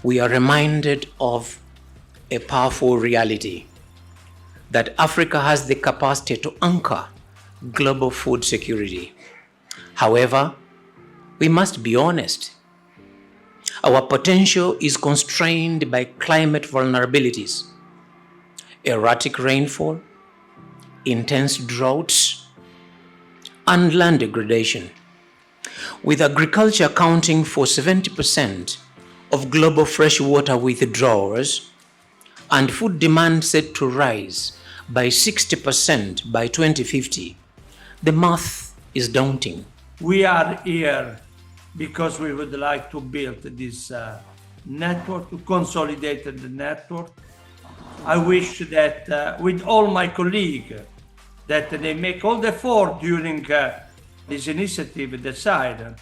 we are reminded of a powerful reality that Africa has the capacity to anchor global food security. However, we must be honest. Our potential is constrained by climate vulnerabilities, erratic rainfall, intense droughts, and land degradation. With agriculture accounting for 70% of global freshwater withdrawals and food demand set to rise by 60% by 2050, the math is daunting. We are here because we would like to build this network, to consolidate the network. I wish that with all my colleagues, that they make all the effort during this initiative decide.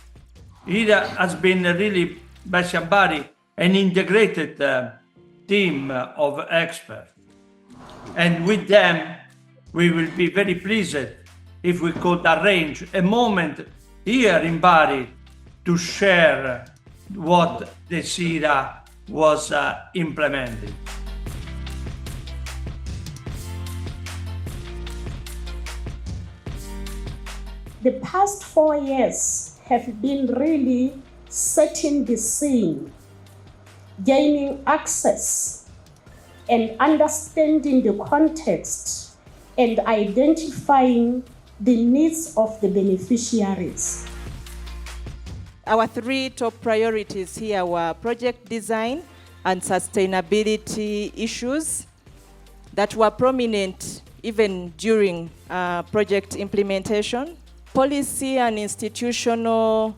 It has been really, by somebody, an integrated team of experts. And with them, we will be very pleased if we could arrange a moment here in Bari to share what the CIRA was implementing. The past 4 years have been really setting the scene, gaining access and understanding the context and identifying the needs of the beneficiaries. Our 3 top priorities here were project design and sustainability issues that were prominent even during project implementation. Policy and institutional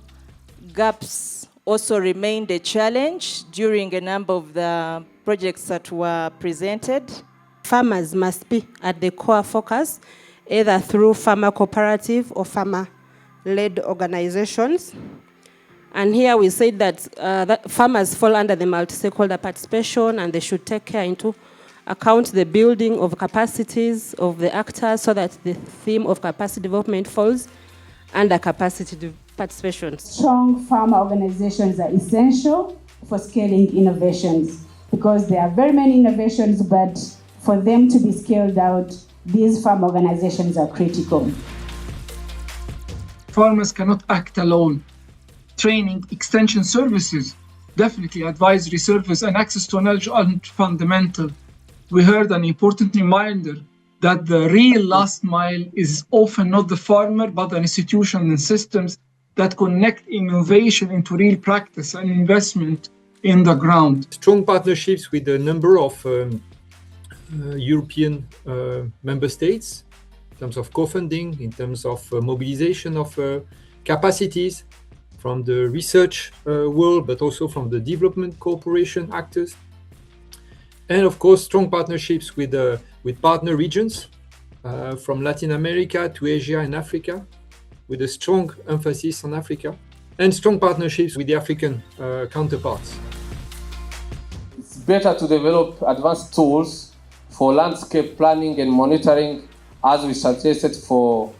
gaps also remained a challenge during a number of the projects that were presented. Farmers must be at the core focus, either through farmer cooperative or farmer-led organizations. And here we say that farmers fall under the multi-stakeholder participation, and they should take care into account the building of capacities of the actors so that the theme of capacity development falls under capacity participation. Strong farmer organizations are essential for scaling innovations because there are very many innovations, but for them to be scaled out, these farm organizations are critical. Farmers cannot act alone. Training, extension services, definitely advisory service and access to knowledge are fundamental. We heard an important reminder that the real last mile is often not the farmer, but the institutions and systems that connect innovation into real practice and investment in the ground. Strong partnerships with a number of European member states in terms of co-funding, in terms of mobilization of capacities from the research world, but also from the development cooperation actors. And of course, strong partnerships with partner regions from Latin America to Asia and Africa, with a strong emphasis on Africa, and strong partnerships with the African counterparts. It's better to develop advanced tools for landscape planning and monitoring, as we suggested for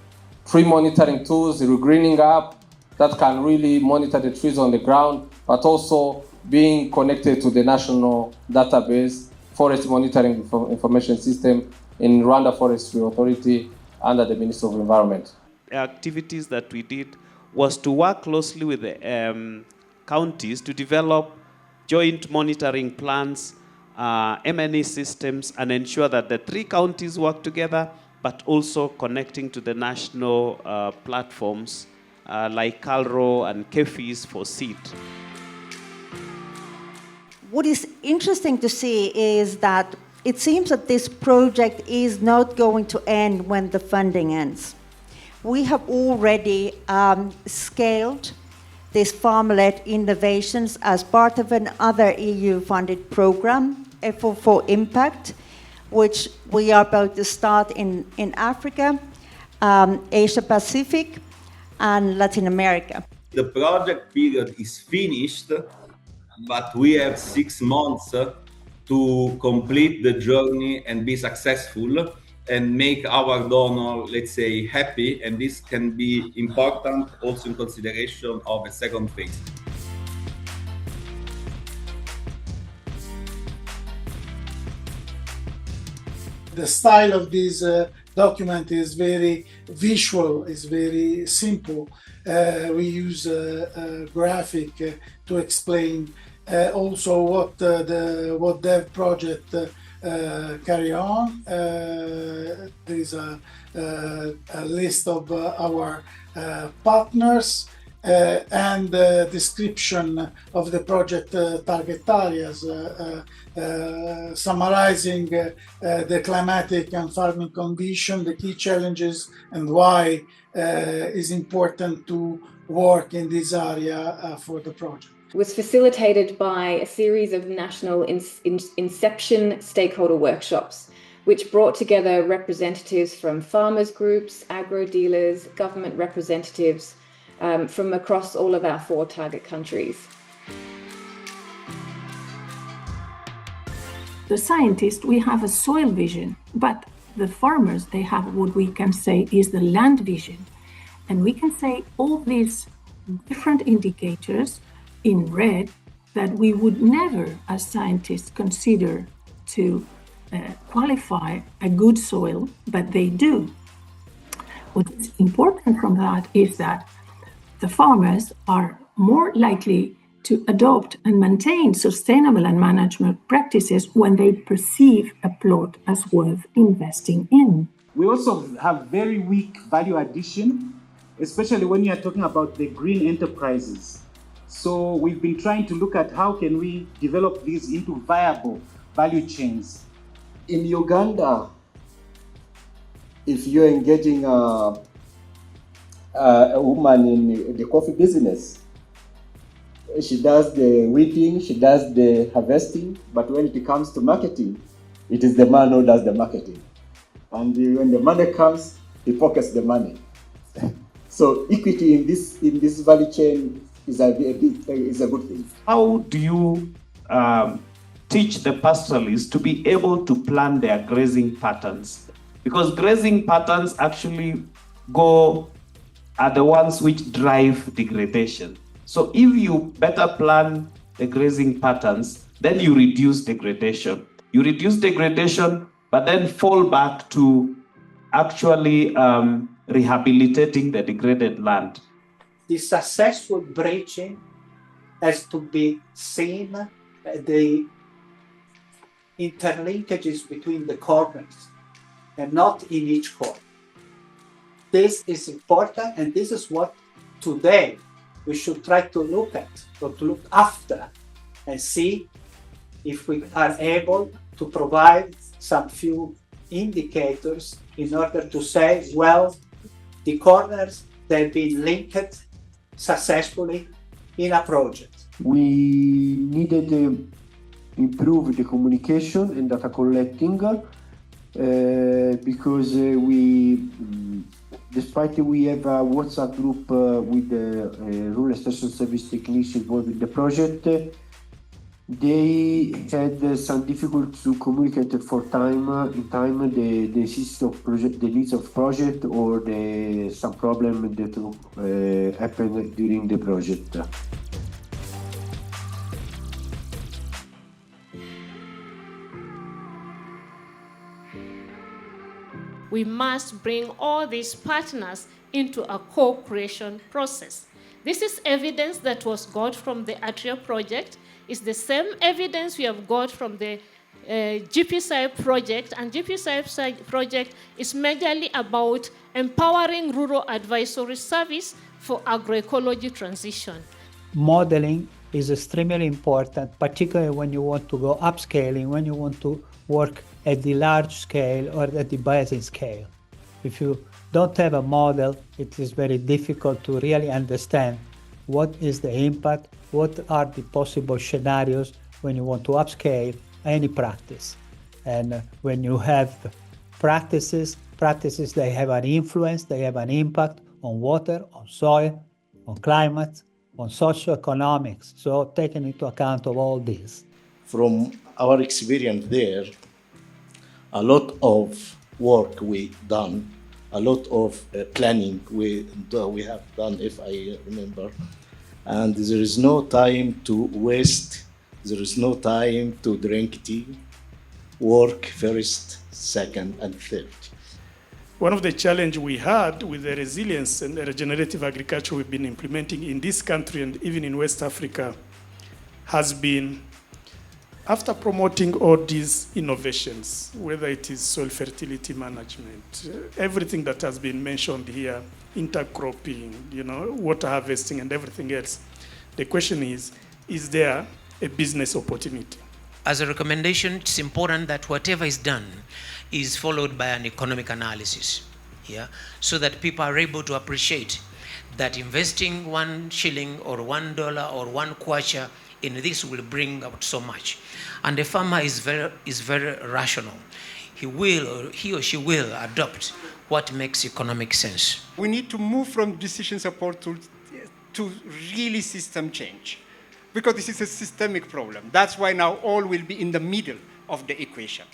tree monitoring tools, the Greening app, that can really monitor the trees on the ground, but also being connected to the national database, forest monitoring information system in Rwanda Forestry Authority under the Ministry of Environment. Activities that we did was to work closely with the counties to develop joint monitoring plans, M&E systems, and ensure that the 3 counties work together, but also connecting to the national platforms like CALRO and KEFIS for seed. What is interesting to see is that it seems that this project is not going to end when the funding ends. We have already scaled these farm-led innovations as part of another EU-funded program, Effort for Impact, which we are about to start in Africa, Asia Pacific, and Latin America. The project period is finished, but we have 6 months to complete the journey and be successful and make our donor, let's say, happy. And this can be important also in consideration of a second phase. The style of this document is very visual, is very simple. We use a graphic to explain also what the WATDEV project carry on. There is a list of our partners and description of the project target areas, summarizing the climatic and farming condition, the key challenges, and why is important to work in this area for the project. Was facilitated by a series of national inception stakeholder workshops, which brought together representatives from farmers groups, agro dealers, government representatives from across all of our 4 target countries. The scientists, we have a soil vision, but the farmers, they have what we can say is the land vision. And we can say all these different indicators in red that we would never, as scientists, consider to qualify a good soil, but they do. What is important from that is that the farmers are more likely to adopt and maintain sustainable and management practices when they perceive a plot as worth investing in. We also have very weak value addition, especially when you are talking about the green enterprises. So we've been trying to look at how can we develop these into viable value chains. In Uganda, if you're engaging a woman in the coffee business, she does the weeding, she does the harvesting, but when it comes to marketing, it is the man who does the marketing. And when the money comes, he pockets the money. So equity in this value chain is a good thing. How do you teach the pastoralists to be able to plan their grazing patterns? Because grazing patterns actually are the ones which drive degradation. So if you better plan the grazing patterns, then you reduce degradation. You reduce degradation, but then fall back to actually rehabilitating the degraded land. The successful breaching has to be seen, the interlinkages between the corners and not in each corner. This is important, and this is what today we should try to look at, or to look after, and see if we are able to provide some few indicators in order to say, well, the corners, they've been linked successfully in a project. We needed to improve the communication and data collecting because despite we have a WhatsApp group with the rural extension service technicians involved in the project, they had some difficulty to communicate for the needs of project or some problem that happened during the project. We must bring all these partners into a co-creation process. This is evidence that was got from the Atria project. It's the same evidence we have got from the GPSI project, and GPSI project is majorly about empowering rural advisory service for agroecology transition. Modeling is extremely important, particularly when you want to go upscaling, when you want to work at the large scale or at the basin scale. If you don't have a model, it is very difficult to really understand what is the impact, what are the possible scenarios when you want to upscale any practice. And when you have practices, they have an influence, they have an impact on water, on soil, on climate, on socioeconomics. So taking into account of all this. From our experience there, a lot of work we done, a lot of planning we have done, if I remember, and there is no time to waste, there is no time to drink tea, work first, second, and third. One of the challenges we had with the resilience and the regenerative agriculture we've been implementing in this country and even in West Africa has been, after promoting all these innovations, whether it is soil fertility management, everything that has been mentioned here, intercropping, water harvesting and everything else, the question is there a business opportunity? As a recommendation, it's important that whatever is done is followed by an economic analysis, so that people are able to appreciate that investing 1 shilling or $1 or 1 kwacha in this will bring out so much. And the farmer is very rational. He or she will adopt what makes economic sense. We need to move from decision support to really system change, because this is a systemic problem. That's why now all will be in the middle of the equation.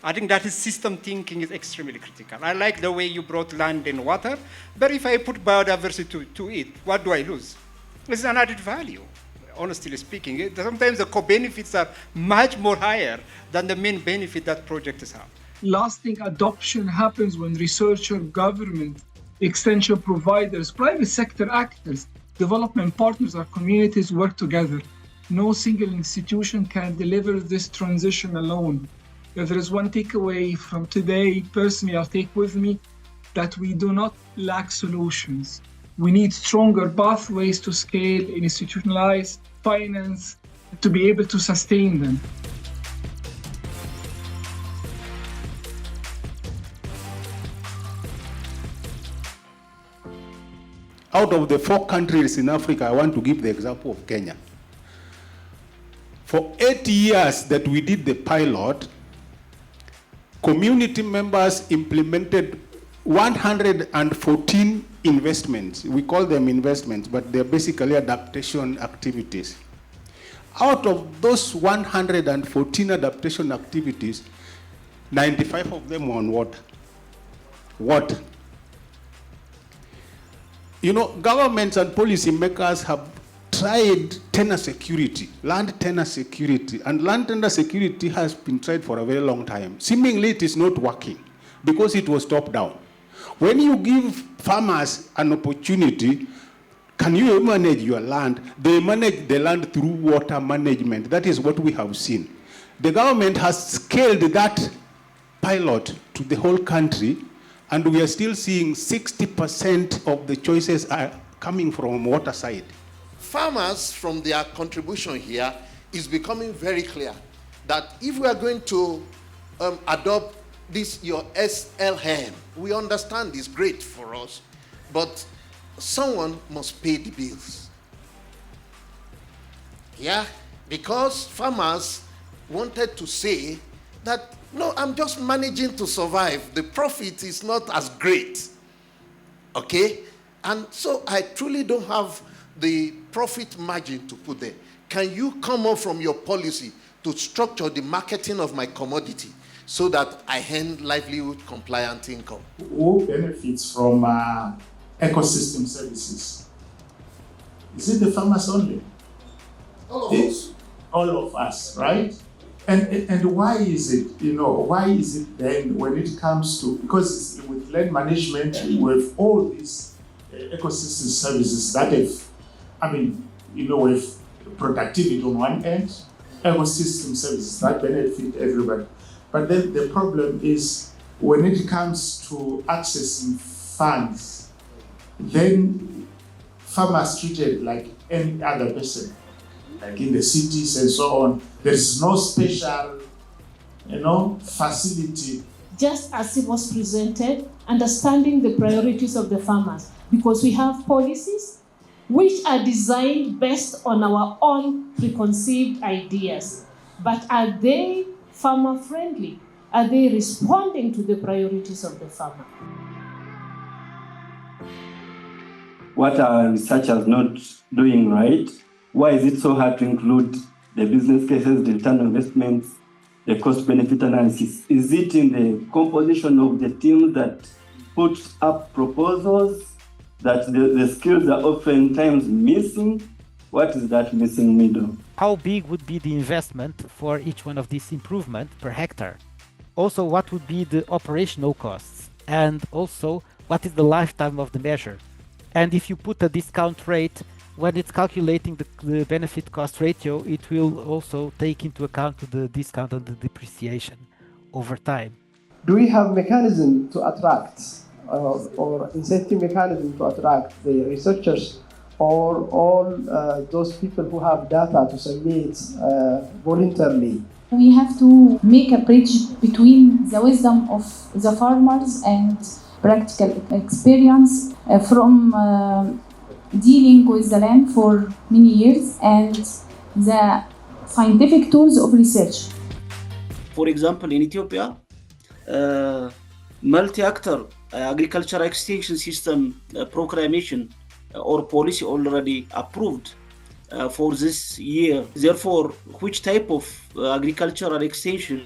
I think that is system thinking is extremely critical. I like the way you brought land and water, but if I put biodiversity to it, what do I lose? It's an added value, honestly speaking. Sometimes the co-benefits are much more higher than the main benefit that projects have. Lasting adoption happens when researcher, government, extension providers, private sector actors, development partners, or communities work together. No single institution can deliver this transition alone. If there is one takeaway from today, personally, I'll take with me that we do not lack solutions. We need stronger pathways to scale, institutionalize, finance, to be able to sustain them. Out of the 4 countries in Africa, I want to give the example of Kenya. For 8 years that we did the pilot, community members implemented 114 investments. We call them investments, but they're basically adaptation activities. Out of those 114 adaptation activities, 95 of them were on water. Water. Governments and policymakers have tried tenure security, land tenure security, and land tenure security has been tried for a very long time. Seemingly it is not working because it was top down. When you give farmers an opportunity, can you manage your land? They manage the land through water management. That is what we have seen. The government has scaled that pilot to the whole country, and we are still seeing 60% of the choices are coming from water side. Farmers, from their contribution here, is becoming very clear that if we are going to adopt this, your SLM, we understand it's great for us, but someone must pay the bills. Because farmers wanted to say that, no, I'm just managing to survive. The profit is not as great, okay? And so I truly don't have the profit margin to put there. Can you come up from your policy to structure the marketing of my commodity so that I earn livelihood compliant income? Who benefits from ecosystem services? Is it the farmers only? All of us. All of us, right? And why is it, why is it then when it comes to, because with land management, with all these ecosystem services that with productivity on one end, ecosystem services that benefit everybody. But then the problem is when it comes to accessing funds, then farmers treated like any other person, like in the cities and so on. There is no special, facility. Just as it was presented, understanding the priorities of the farmers, because we have policies which are designed based on our own preconceived ideas. But are they farmer friendly? Are they responding to the priorities of the farmer? What are researchers not doing right? Why is it so hard to include the business cases, the return on investments, the cost-benefit analysis? Is it in the composition of the team that puts up proposals that the skills are oftentimes missing? What is that missing middle? How big would be the investment for each one of these improvements per hectare? Also, what would be the operational costs? And also, what is the lifetime of the measure? And if you put a discount rate, when it's calculating the benefit cost ratio, it will also take into account the discount and the depreciation over time. Do we have mechanism to attract or incentive mechanism to attract the researchers or all those people who have data to submit voluntarily? We have to make a bridge between the wisdom of the farmers and practical experience from dealing with the land for many years and the scientific tools of research. For example, in Ethiopia, multi-actor agricultural extension system proclamation or policy already approved for this year. Therefore, which type of agricultural extension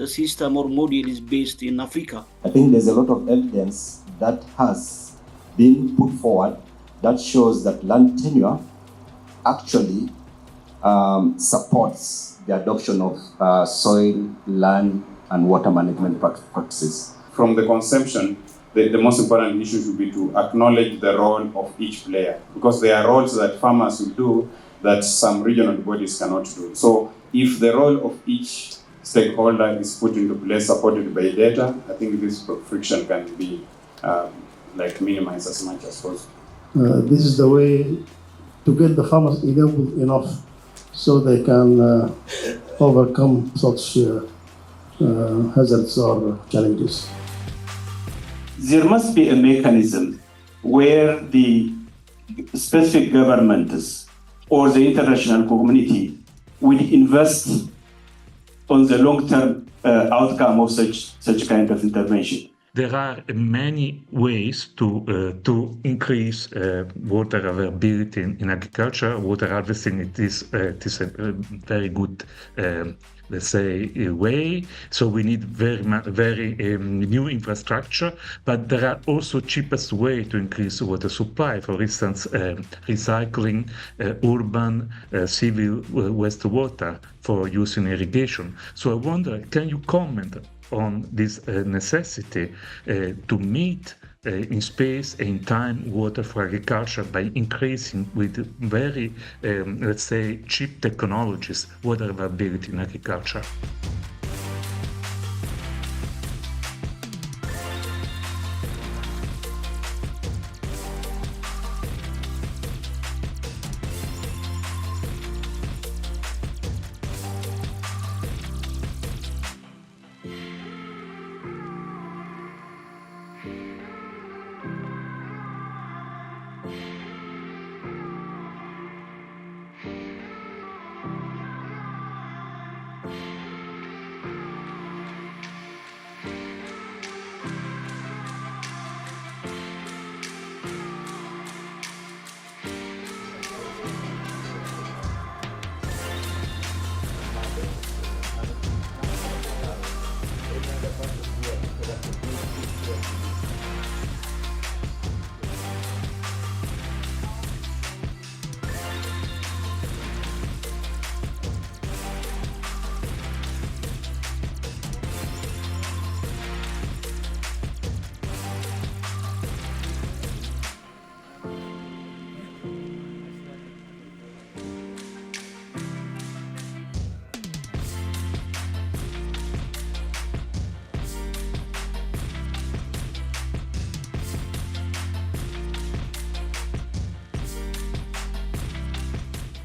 system or model is based in Africa? I think there's a lot of evidence that has been put forward that shows that land tenure actually supports the adoption of soil, land, and water management practices. From the conception, the most important issue should be to acknowledge the role of each player, because there are roles that farmers will do that some regional bodies cannot do. So if the role of each stakeholder is put into place, supported by data, I think this friction can be minimized as much as possible. This is the way to get the farmers enabled enough so they can overcome such hazards or challenges. There must be a mechanism where the specific governments or the international community will invest on the long-term outcome of such kind of intervention. There are many ways to increase water availability in agriculture. Water harvesting it is a very good, let's say, way. So we need very new infrastructure, but there are also cheapest way to increase water supply. For instance, recycling urban civil wastewater for use in irrigation. So I wonder, can you comment on this necessity to meet in space and in time water for agriculture by increasing with very, let's say, cheap technologies water availability in agriculture?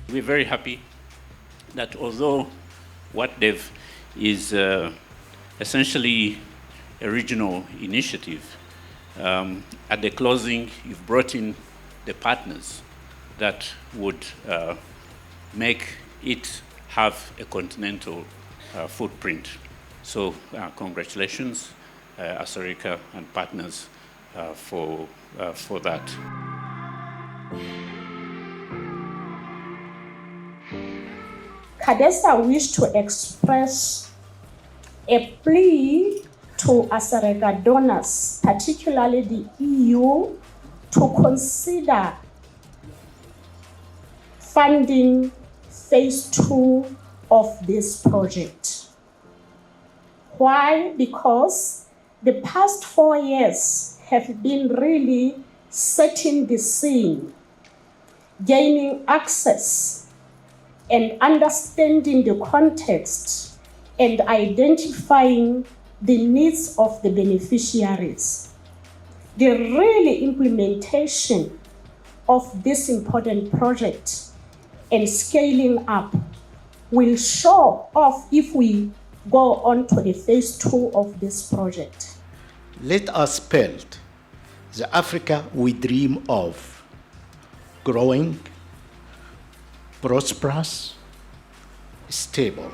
We're very happy that although WATDEV is essentially a regional initiative, at the closing you've brought in the partners that would make it have a continental footprint. So congratulations, Asarika and partners for that. CADESA wish to express a plea to Asarika donors, particularly the EU, to consider funding phase 2 of this project. Why? Because the past 4 years have been really setting the scene, gaining access and understanding the context and identifying the needs of the beneficiaries. The really implementation of this important project and scaling up will show off if we go on to the phase 2 of this project. Let us build the Africa we dream of, growing, prosperous, stable.